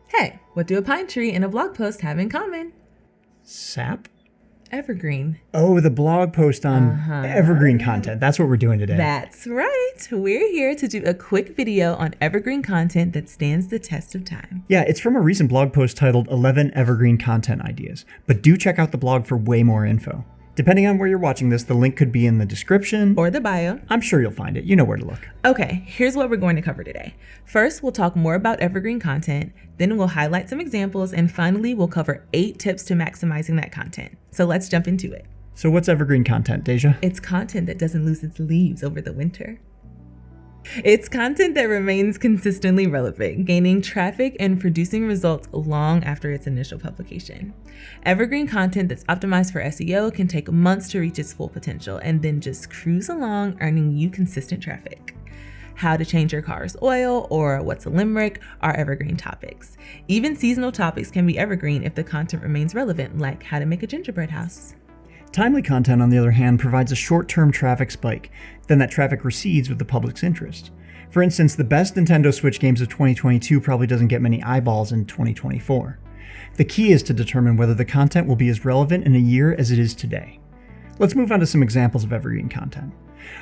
Hey, what do a pine tree and a blog post have in common? Sap? Evergreen. Oh, the blog post on Evergreen content. That's what we're doing today. That's right. We're here to do a quick video on evergreen content that stands the test of time. Yeah, it's from a recent blog post titled 11 Evergreen Content Ideas, but do check out the blog for way more info. Depending on where you're watching this, the link could be in the description. Or the bio. I'm sure you'll find it. You know where to look. Okay, here's what we're going to cover today. First, we'll talk more about evergreen content, then we'll highlight some examples, and finally, we'll cover 8 tips to maximizing that content. So let's jump into it. So what's evergreen content, Deja? It's content that doesn't lose its leaves over the winter. It's content that remains consistently relevant, gaining traffic and producing results long after its initial publication. Evergreen content that's optimized for SEO can take months to reach its full potential and then just cruise along, earning you consistent traffic. How to change your car's oil or what's a limerick are evergreen topics. Even seasonal topics can be evergreen if the content remains relevant, like how to make a gingerbread house. Timely content, on the other hand, provides a short-term traffic spike, then that traffic recedes with the public's interest. For instance, the best Nintendo Switch games of 2022 probably doesn't get many eyeballs in 2024. The key is to determine whether the content will be as relevant in a year as it is today. Let's move on to some examples of evergreen content.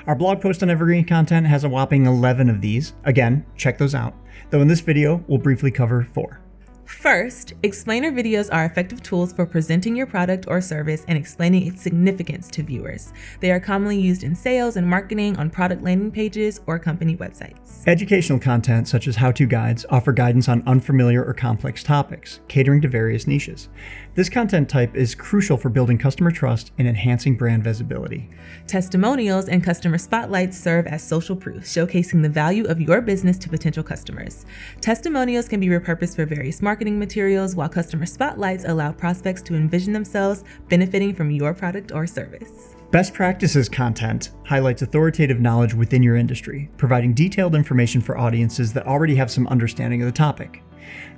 Our blog post on evergreen content has a whopping 11 of these. Again, check those out. Though in this video, we'll briefly cover 4. First, explainer videos are effective tools for presenting your product or service and explaining its significance to viewers. They are commonly used in sales and marketing, on product landing pages, or company websites. Educational content, such as how-to guides, offer guidance on unfamiliar or complex topics, catering to various niches. This content type is crucial for building customer trust and enhancing brand visibility. Testimonials and customer spotlights serve as social proof, showcasing the value of your business to potential customers. Testimonials can be repurposed for various marketing materials, while customer spotlights allow prospects to envision themselves benefiting from your product or service. Best practices content highlights authoritative knowledge within your industry, providing detailed information for audiences that already have some understanding of the topic.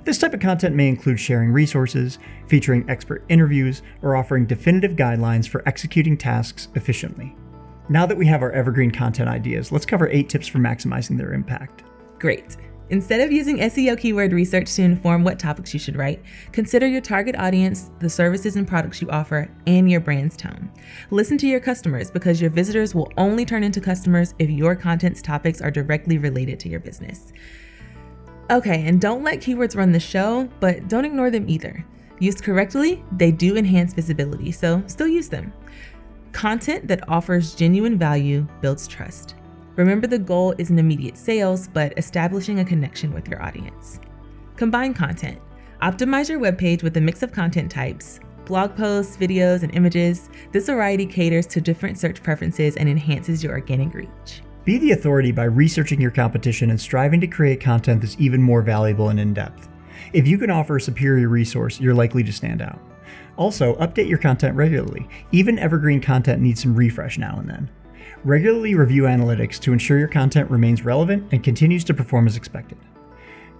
This type of content may include sharing resources, featuring expert interviews, or offering definitive guidelines for executing tasks efficiently. Now that we have our evergreen content ideas, let's cover 8 tips for maximizing their impact. Great. Instead of using SEO keyword research to inform what topics you should write, consider your target audience, the services and products you offer, and your brand's tone. Listen to your customers, because your visitors will only turn into customers if your content's topics are directly related to your business. Okay, and don't let keywords run the show, but don't ignore them either. Used correctly, they do enhance visibility, so still use them. Content that offers genuine value builds trust. Remember, the goal isn't immediate sales, but establishing a connection with your audience. Combine content. Optimize your webpage with a mix of content types, blog posts, videos, and images. This variety caters to different search preferences and enhances your organic reach. Be the authority by researching your competition and striving to create content that's even more valuable and in-depth. If you can offer a superior resource, you're likely to stand out. Also, update your content regularly. Even evergreen content needs some refresh now and then. Regularly review analytics to ensure your content remains relevant and continues to perform as expected.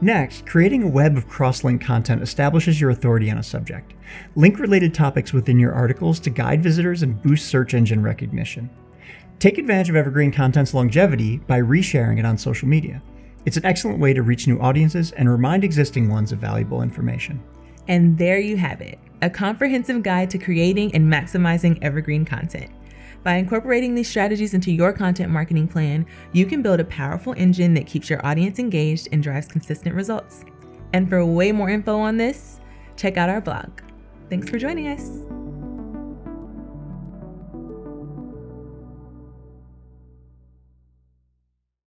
Next, creating a web of cross-link content establishes your authority on a subject. Link related topics within your articles to guide visitors and boost search engine recognition. Take advantage of evergreen content's longevity by resharing it on social media. It's an excellent way to reach new audiences and remind existing ones of valuable information. And there you have it, a comprehensive guide to creating and maximizing evergreen content. By incorporating these strategies into your content marketing plan, you can build a powerful engine that keeps your audience engaged and drives consistent results. And for way more info on this, check out our blog. Thanks for joining us.